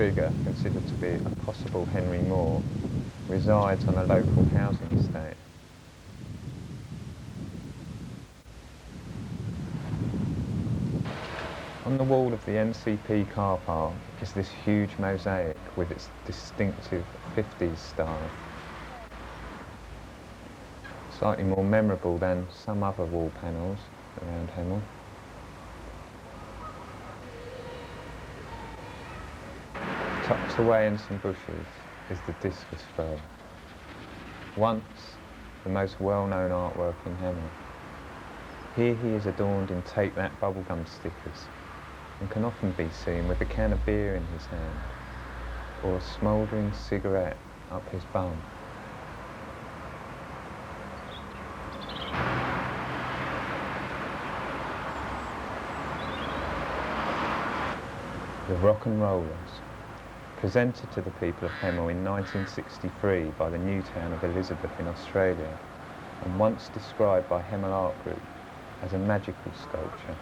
figure, considered to be a possible Henry Moore, resides on a local housing estate. On the wall of the NCP car park is this huge mosaic with its distinctive 50s style. Slightly more memorable than some other wall panels around Hemel. Tucked away in some bushes is the discus thrower, once the most well-known artwork in Hemel. Here he is adorned in Take That bubblegum stickers and can often be seen with a can of beer in his hand or a smouldering cigarette up his bum. The Rock and Rollers, presented to the people of Hemel in 1963 by the new town of Elizabeth in Australia, and once described by Hemel Art Group as a magical sculpture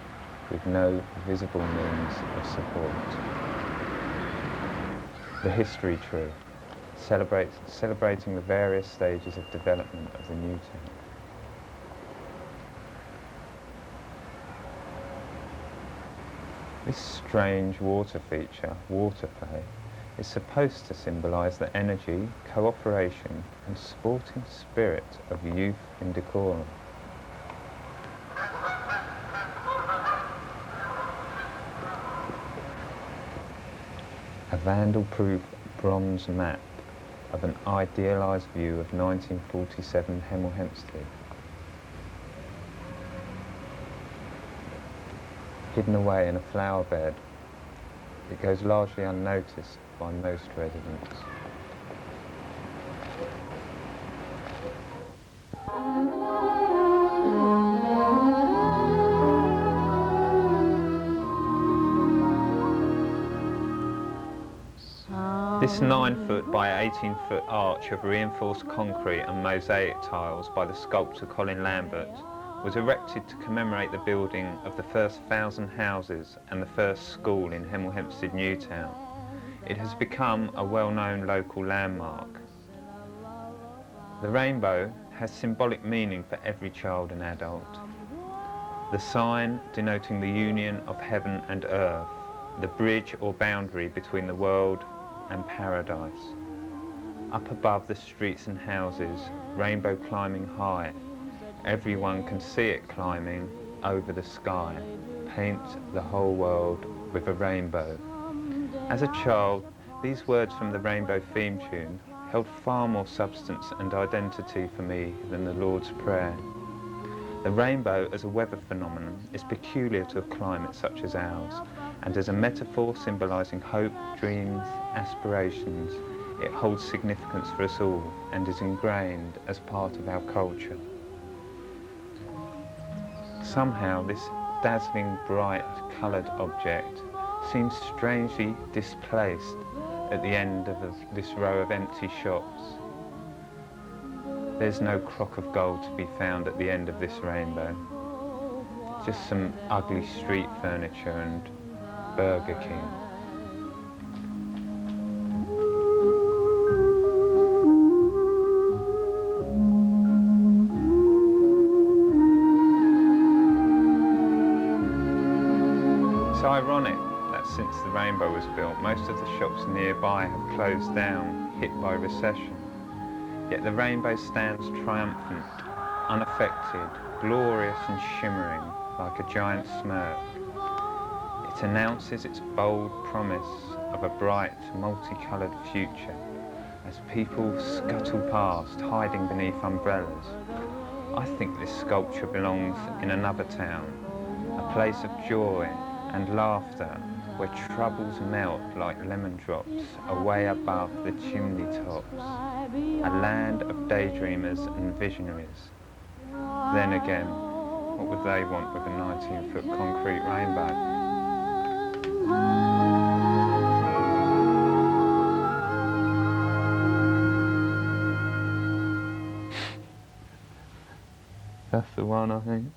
with no visible means of support. The history tree, celebrating the various stages of development of the new town. This strange water feature, waterplay, is supposed to symbolise the energy, cooperation and sporting spirit of youth in decorum. A vandal-proof bronze map of an idealised view of 1947 Hemel Hempstead. Hidden away in a flower bed, it goes largely unnoticed by most residents. This 9-foot by 18-foot arch of reinforced concrete and mosaic tiles by the sculptor Colin Lambert was erected to commemorate the building of the first 1,000 houses and the first school in Hemel Hempstead Newtown. It has become a well-known local landmark. The rainbow has symbolic meaning for every child and adult. The sign denoting the union of heaven and earth, the bridge or boundary between the world and paradise. Up above the streets and houses, rainbow climbing high. Everyone can see it climbing over the sky. Paint the whole world with a rainbow. As a child, these words from the Rainbow theme tune held far more substance and identity for me than the Lord's Prayer. The rainbow as a weather phenomenon is peculiar to a climate such as ours, and as a metaphor symbolising hope, dreams, aspirations, it holds significance for us all and is ingrained as part of our culture. Somehow this dazzling, bright, coloured object seems strangely displaced at the end of this row of empty shops. There's no crock of gold to be found at the end of this rainbow. Just some ugly street furniture and Burger King. It's ironic that since the rainbow was built, most of the shops nearby have closed down, hit by recession. Yet the rainbow stands triumphant, unaffected, glorious and shimmering like a giant smirk. It announces its bold promise of a bright, multicoloured future as people scuttle past, hiding beneath umbrellas. I think this sculpture belongs in another town, a place of joy and laughter where troubles melt like lemon drops away above the chimney tops, a land of daydreamers and visionaries. Then again, what would they want with a 19-foot concrete rainbow? That's the one, I think.